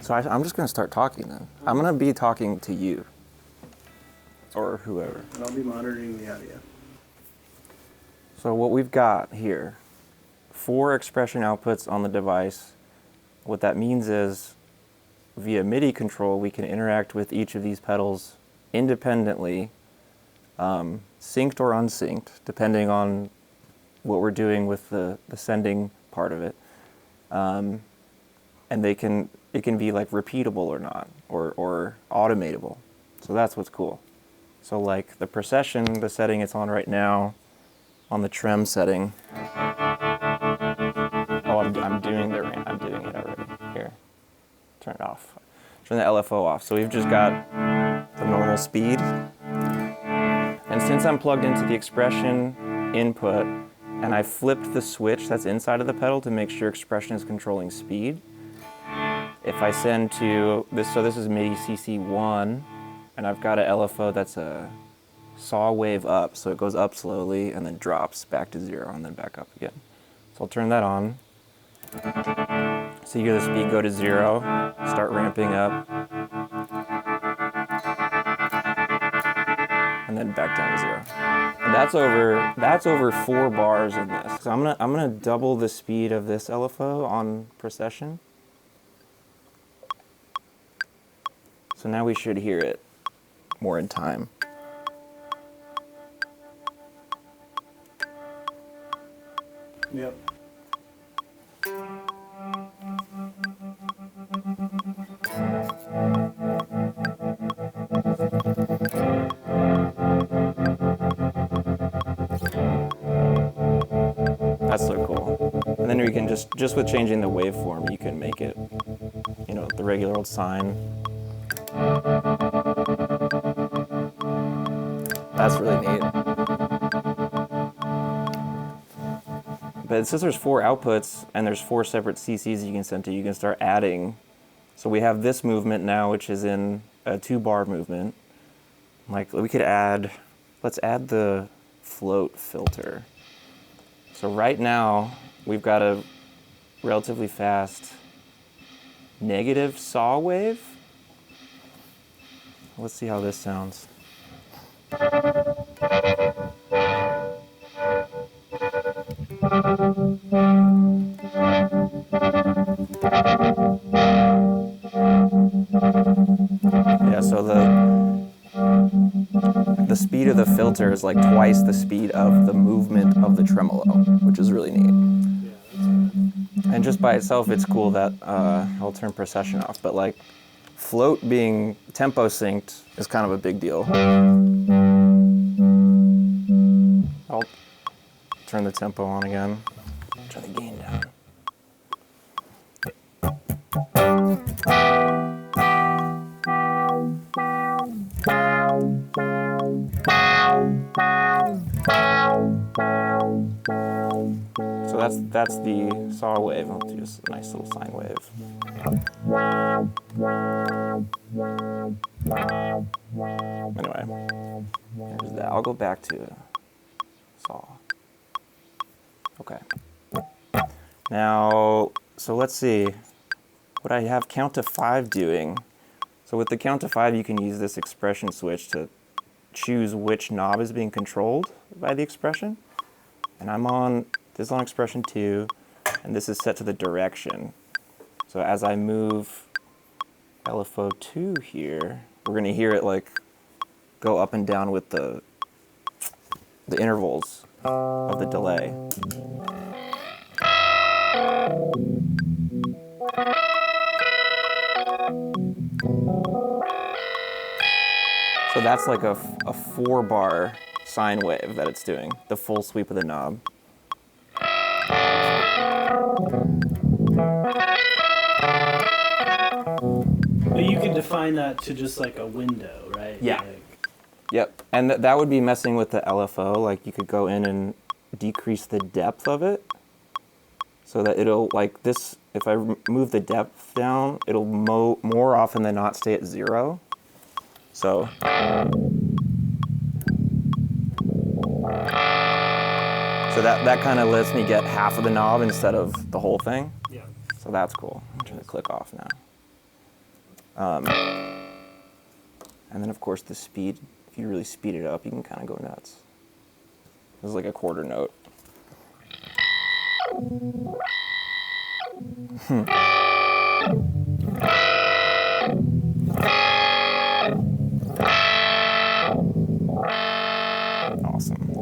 So I'm just going to start talking then. I'm going to be talking to you. Or whoever. And I'll be monitoring the audio. So what we've got here, 4 expression outputs on the device. What that means is, via MIDI control, we can interact with each of these pedals independently, synced or unsynced, depending on what we're doing with the sending part of it. And it can be like repeatable or not, or automatable. So that's what's cool. So like the Procession, the setting it's on right now, on the trem setting. Oh, I'm doing it already. Here, turn it off. Turn the LFO off. So we've just got the normal speed. And since I'm plugged into the expression input, and I flipped the switch that's inside of the pedal to make sure expression is controlling speed, if I send to this, so this is MIDI CC1, and I've got a LFO that's a saw wave up, so it goes up slowly and then drops back to 0 and then back up again. So I'll turn that on. So you hear the speed go to 0, start ramping up, and then back down to 0. And that's over 4 bars in this. So I'm gonna double the speed of this LFO on Procession. So now we should hear it more in time. Yep. That's so cool. And then we can just with changing the waveform, you can make it, you know, the regular old sine. That's really neat. But since there's 4 outputs and there's 4 separate CCs you can send to, you can start adding. So we have this movement now, which is in a 2-bar movement. Like we could add, let's add the float filter. So right now we've got a relatively fast negative saw wave. Let's see how this sounds. Yeah, so the speed of the filter is like twice the speed of the movement of the tremolo, which is really neat. Yeah, that's good. And just by itself, it's cool that I'll turn Procession off, but like float being tempo synced is kind of a big deal. I'll turn the tempo on again. Turn the gain down. So that's the saw wave. I'll do just a nice little sine wave. Anyway, there's that. I'll go back to saw. Okay. Now, so let's see what I have count to 5 doing. So with the count to 5, you can use this expression switch to choose which knob is being controlled by the expression. And this is on expression 2, and this is set to the direction. So as I move LFO 2 here, we're going to hear it like go up and down with the intervals of the delay. So that's like a 4-bar sine wave that it's doing, the full sweep of the knob. But you can define that to just like a window, right? Yeah. Like, Yep, and that would be messing with the LFO. Like you could go in and decrease the depth of it so that it'll, like this, if I move the depth down, it'll more often than not stay at 0. So that kind of lets me get half of the knob instead of the whole thing. yeah. So that's cool. I'm trying to click off now. And then of course the speed, if you really speed it up, you can kind of go nuts. This is like a quarter note. Awesome.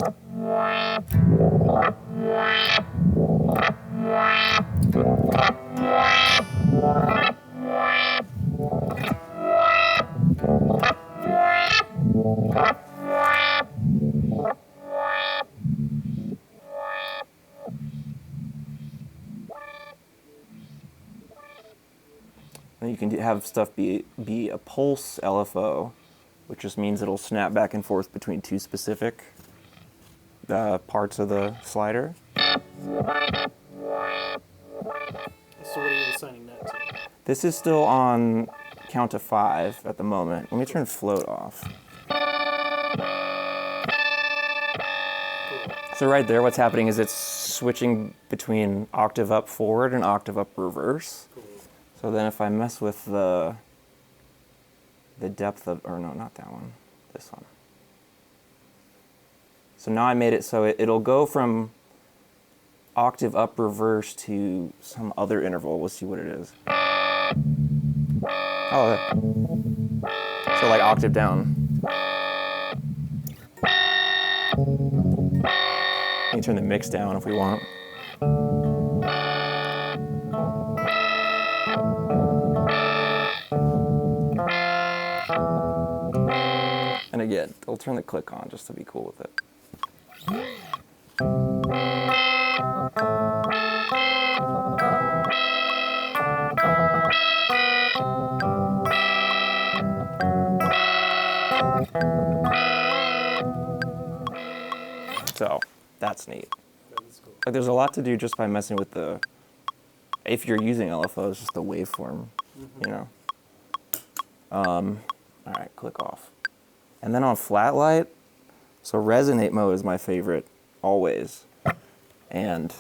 And you can have stuff be a pulse LFO, which just means it'll snap back and forth between two specific parts of the slider. So what are you assigning that to? This is still on count to 5 at the moment. Let me turn float off. So right there, what's happening is it's switching between octave up forward and octave up reverse. Cool. So then if I mess with the depth of, or no, not that one, this one. So now I made it so it'll go from octave up reverse to some other interval. We'll see what it is. Oh, so like octave down. You can turn the mix down if we want. And again, I'll turn the click on just to be cool with it. So that's neat. That is cool. Like, there's a lot to do just by messing with the, if you're using LFO, it's just the waveform, you know. All right, click off. And then on flat light, so resonate mode is my favorite always. And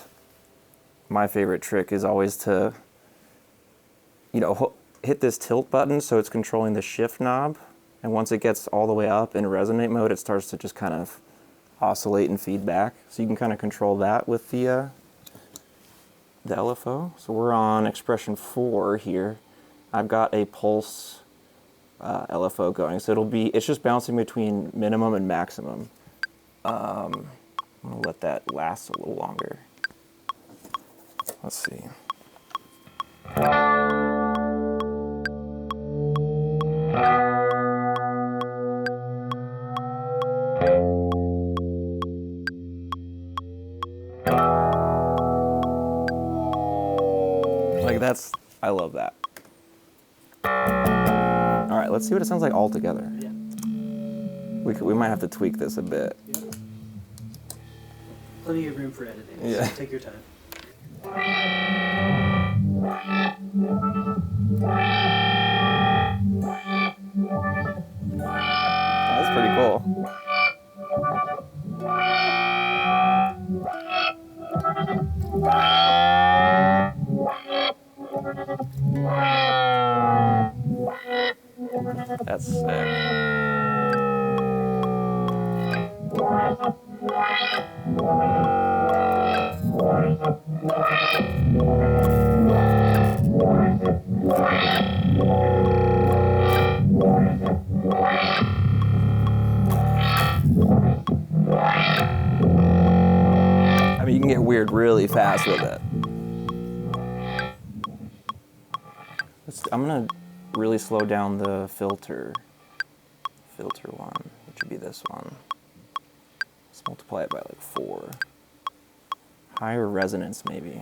my favorite trick is always to, you know, hit this tilt button so it's controlling the shift knob. And once it gets all the way up in resonate mode, it starts to just kind of oscillate and feedback. So you can kind of control that with the LFO. So we're on expression 4 here. I've got a pulse LFO going. So it's just bouncing between minimum and maximum. I'm gonna let that last a little longer. Let's see. Like I love that. All right, let's see what it sounds like all together. Yeah. We might have to tweak this a bit. Yeah. Plenty of room for editing. Yeah. So take your time. That's pretty cool. That's sick. I mean, you can get weird really fast with it. I'm gonna really slow down the filter one, which would be this one. Let's multiply it by like 4. Higher resonance maybe.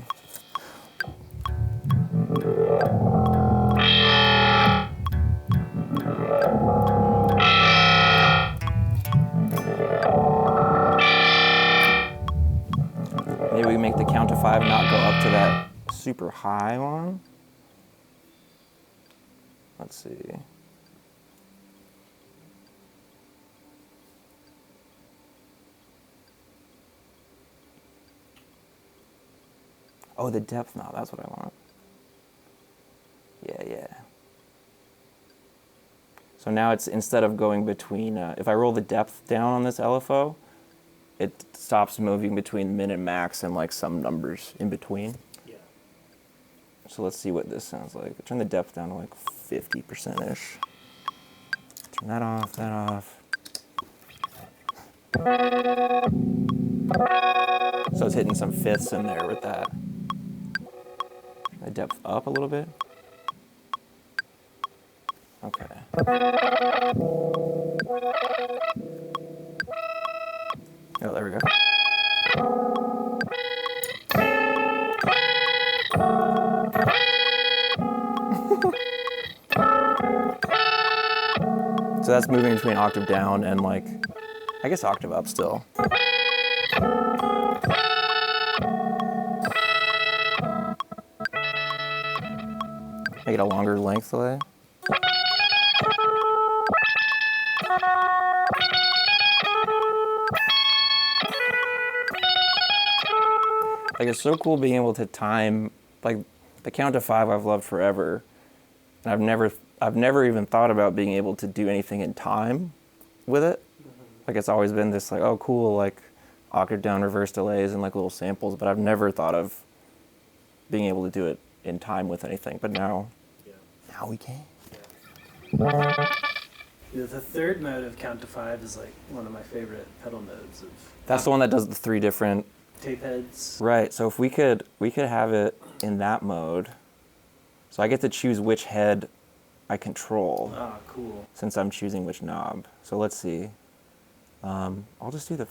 Maybe we make the count to 5 not go up to that super high one. Let's see. Oh, the depth knob, that's what I want. Yeah. So now it's, instead of going between, if I roll the depth down on this LFO, it stops moving between min and max and like some numbers in between. Yeah. So let's see what this sounds like. Turn the depth down to like 50%-ish. Turn that off, that off. So it's hitting some fifths in there with that. Turn the depth up a little bit. Okay. Oh, there we go. So that's moving between octave down and like, I guess octave up still. Make it a longer length delay. Like, it's so cool being able to time, like, the count to 5 I've loved forever, and I've never even thought about being able to do anything in time with it. Like, it's always been this like, oh cool, like octave down reverse delays and like little samples, but I've never thought of being able to do it in time with anything. But now we can. The third mode of count to 5 is like one of my favorite pedal modes of. That's the one that does the 3 different tape heads. Right. So if we could have it in that mode. So I get to choose which head I control. Ah, cool. Since I'm choosing which knob. So let's see. I'll just do the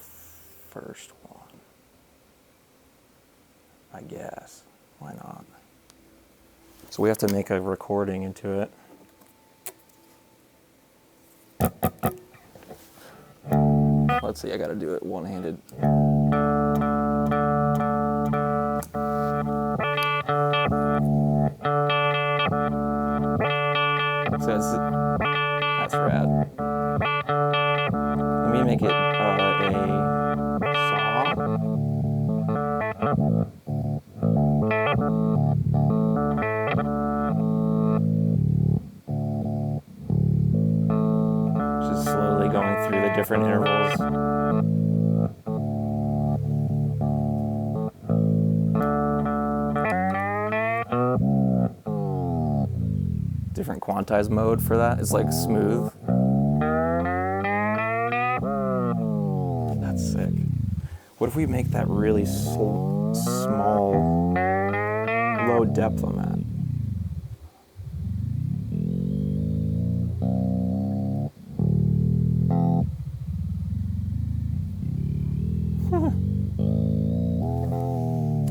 first one, I guess. Why not? So we have to make a recording into it. Let's see, I gotta do it one-handed. So that's rad. Let me make it a saw. Just slowly going through the different intervals. Different quantize mode for that. It's like smooth. That's sick. What if we make that really small, low depth on that?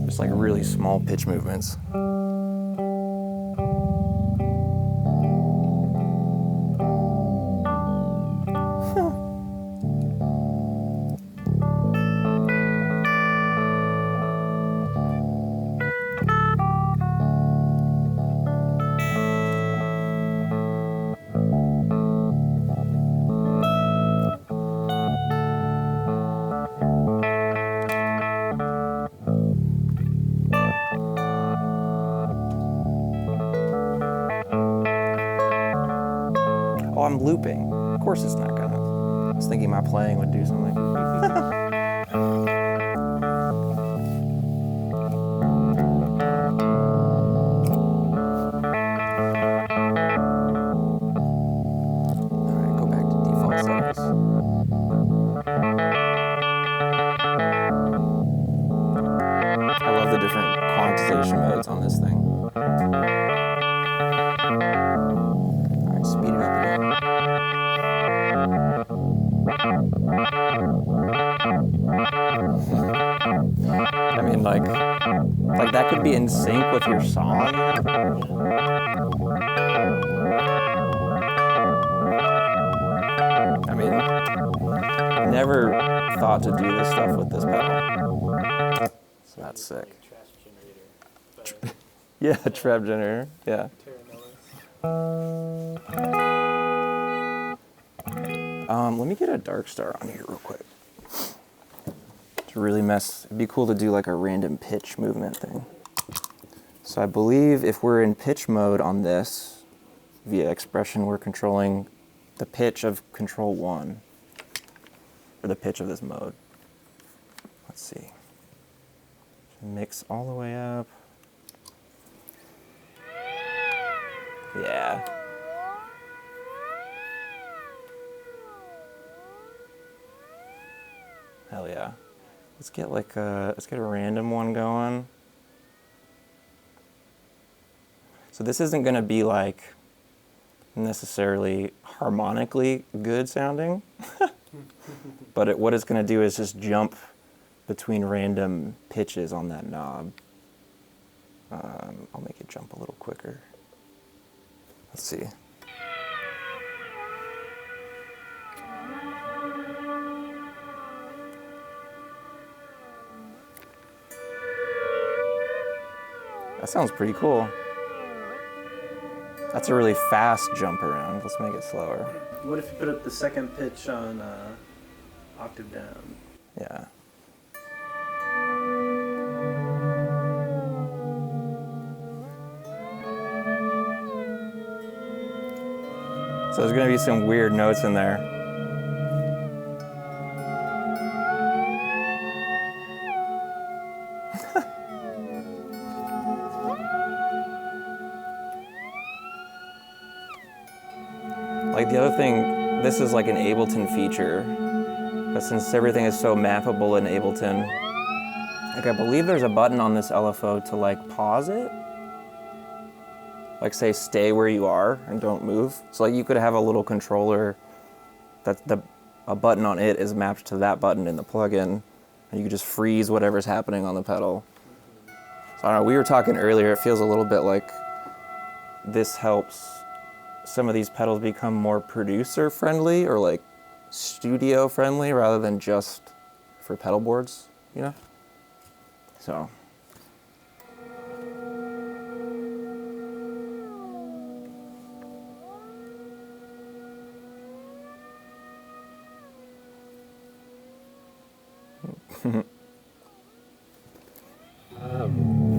Just like really small pitch movements. Oh, I'm looping. Of course it's not gonna. I was thinking my playing would do something. Alright, go back to default settings. I love the different quantization modes on this thing. Alright, speed it up again. I mean, like that could be in sync with your song. I mean, never thought to do this stuff with this pedal. So that's sick. Yeah, trap generator. Yeah. Let me get a dark star on here real quick. To really mess, it'd be cool to do like a random pitch movement thing. So I believe if we're in pitch mode on this, via expression, we're controlling the pitch of control 1, or the pitch of this mode. Let's see. Mix all the way up. Yeah. Hell yeah. Let's get like let's get a random one going. So this isn't going to be like necessarily harmonically good sounding, but what it's going to do is just jump between random pitches on that knob. I'll make it jump a little quicker. Let's see. That sounds pretty cool. That's a really fast jump around. Let's make it slower. What if you put up the second pitch on octave down? Yeah. So there's going to be some weird notes in there. Like the other thing, this is like an Ableton feature, but since everything is so mappable in Ableton, like I believe there's a button on this LFO to like pause it. Like say stay where you are and don't move. So like you could have a little controller that a button on it is mapped to that button in the plugin, and you could just freeze whatever's happening on the pedal. So I don't know, we were talking earlier, it feels a little bit like this helps some of these pedals become more producer friendly or like studio friendly rather than just for pedal boards, you know? So.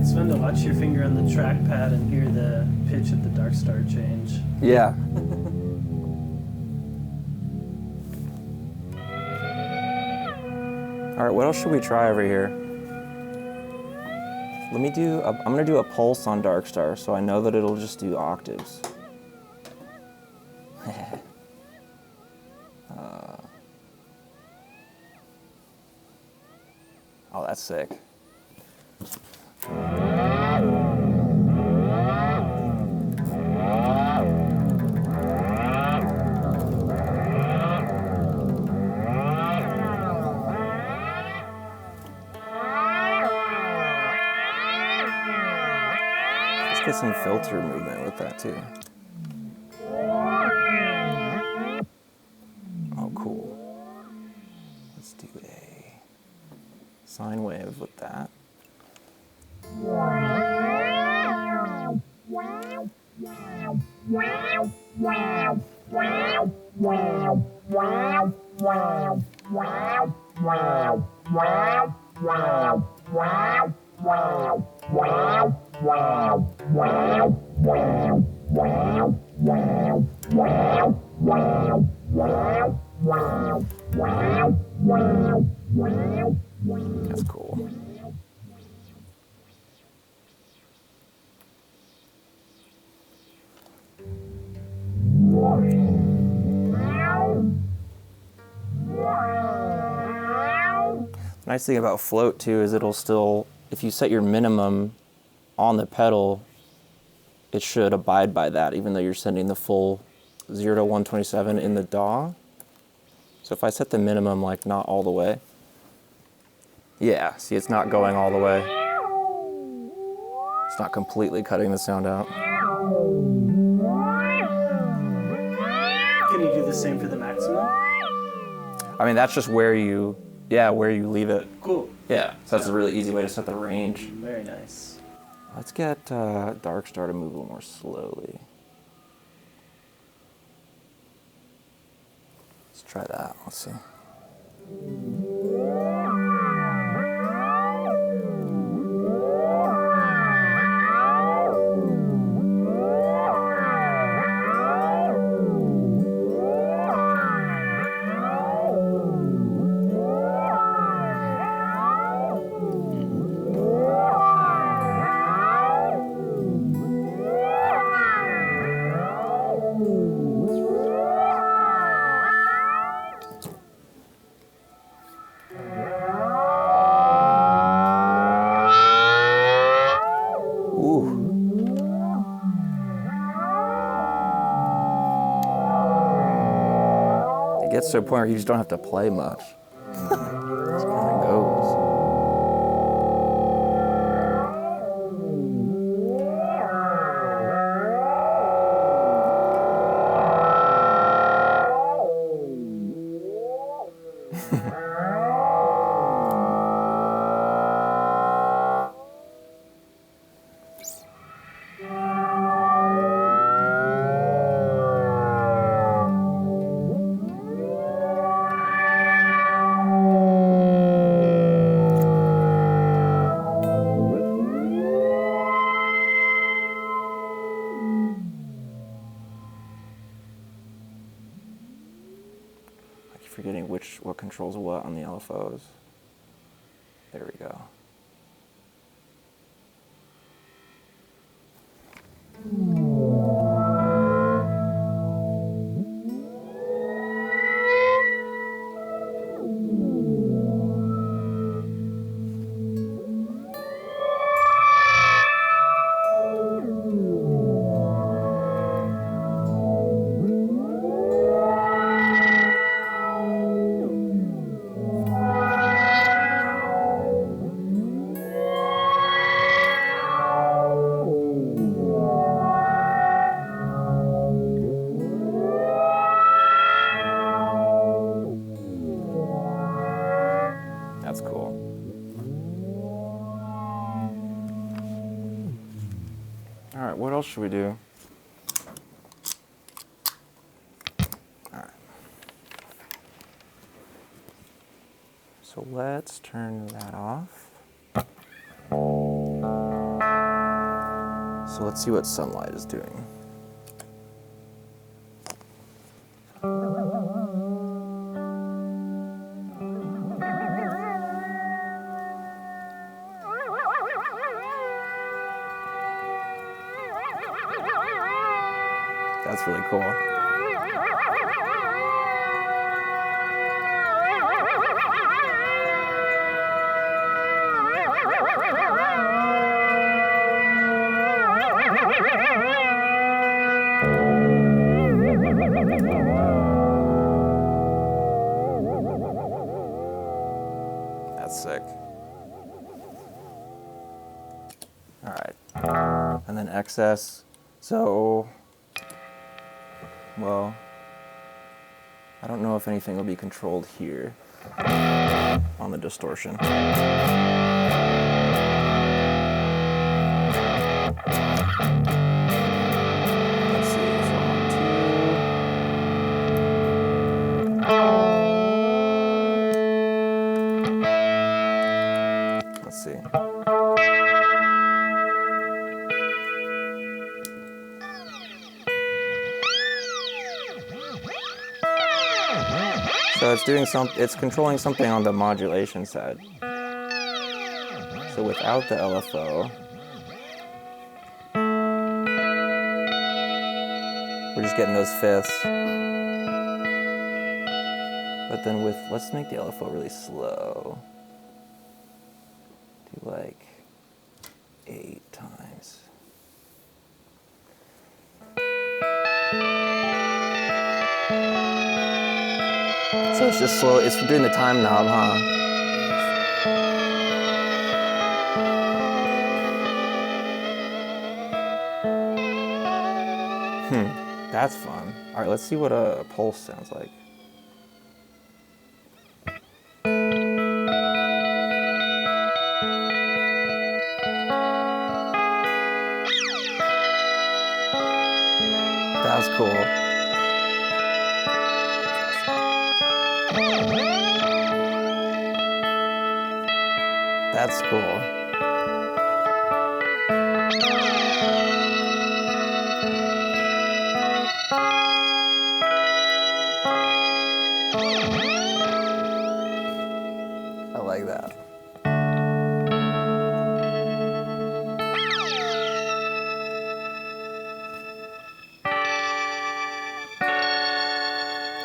It's fun to watch your finger on the trackpad and hear the pitch of the dark star change. Yeah. All right, what else should we try over here? Let me do, I'm gonna do a pulse on dark star so I know that it'll just do octaves. Oh, that's sick. Let's get some filter movement with that too. Oh, cool. Let's do a sine wave with that. That's cool. The nice thing about float too is it'll still, if you set your minimum on the pedal, it should abide by that even though you're sending the full 0 to 127 in the DAW. So if I set the minimum like not all the way, yeah, see it's not going all the way. It's not completely cutting the sound out. Can you do the same for the maximum? I mean, that's just where you, yeah, where you leave it. Cool. Yeah, so that's a really easy way to set the range. Very nice. Let's get Dark Star to move a little more slowly. Let's try that. Let's see. gets to a point where you just don't have to play much. It just kind of goes. Forgetting what controls what on the LFOs. There we go. That's cool. All right, what else should we do? All right. So let's turn that off. So let's see what sunlight is doing. That's really cool. That's sick. All right. And then excess. So, well, I don't know if anything will be controlled here on the distortion. Let's see, so I'm on 2. Let's see. So it's doing it's controlling something on the modulation side. So without the LFO, we're just getting those fifths. But then let's make the LFO really slow. Do like 8 times. So it's just slow, it's doing the time knob, huh? That's fun. All right, let's see what a pulse sounds like. That was cool. That's cool. I like that.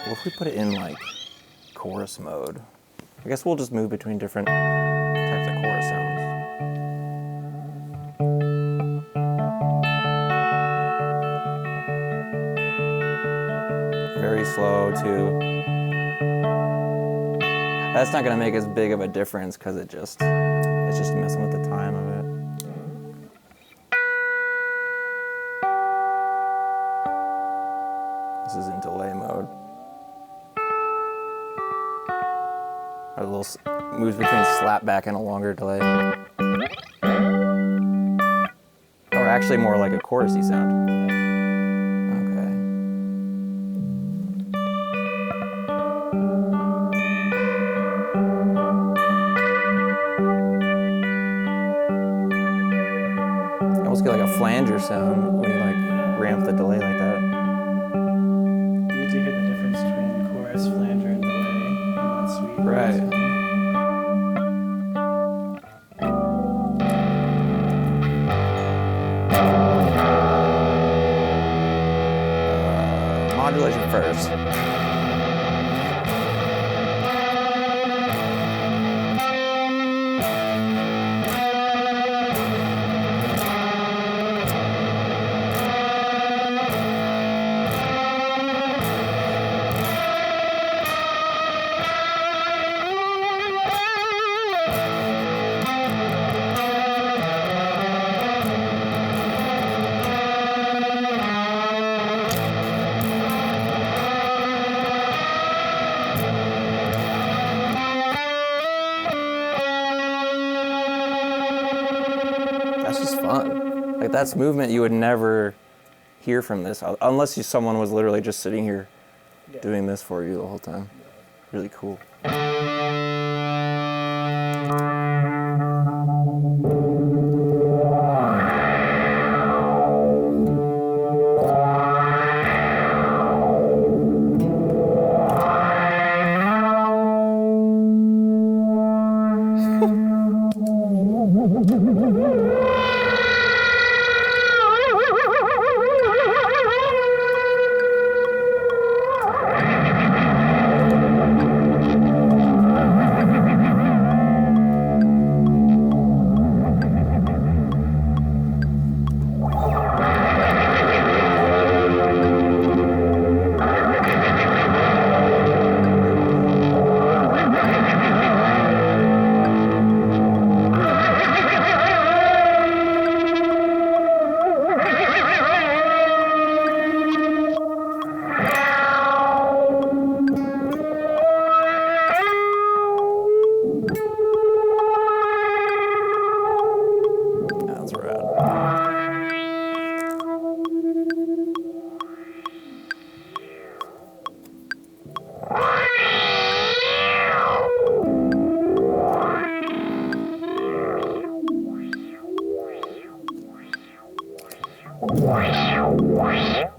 What if we put it in like chorus mode? I guess we'll just move between different types of chorus sounds. Very slow too. That's not gonna make as big of a difference because it's just messing with the time of it. This is in delay mode. A little moves between slapback and a longer delay. Or actually more like a chorusy sound. Okay. You almost get like a flanger sound when you like ramp the delay like that. You do hear the difference between chorus, flanger, and delay in that sweet. Right. Modulation first. That's just fun. Like that's movement you would never hear from this unless someone was literally just sitting here doing this for you the whole time. Really cool.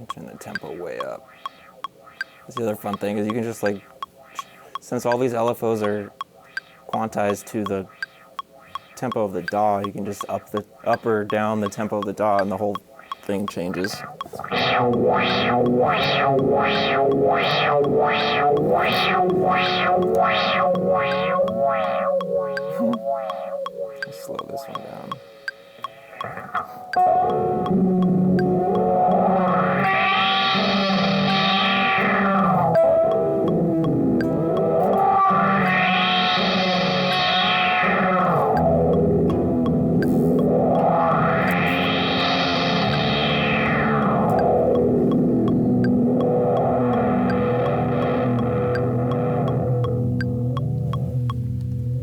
Turn the tempo way up. That's the other fun thing is you can just like, since all these LFOs are quantized to the tempo of the DAW, you can just up or down the tempo of the DAW and the whole thing changes. Let's slow this one down.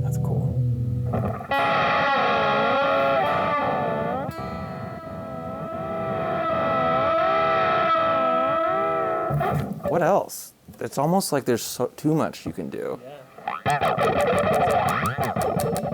That's cool. What else? It's almost like there's too much you can do. Yeah.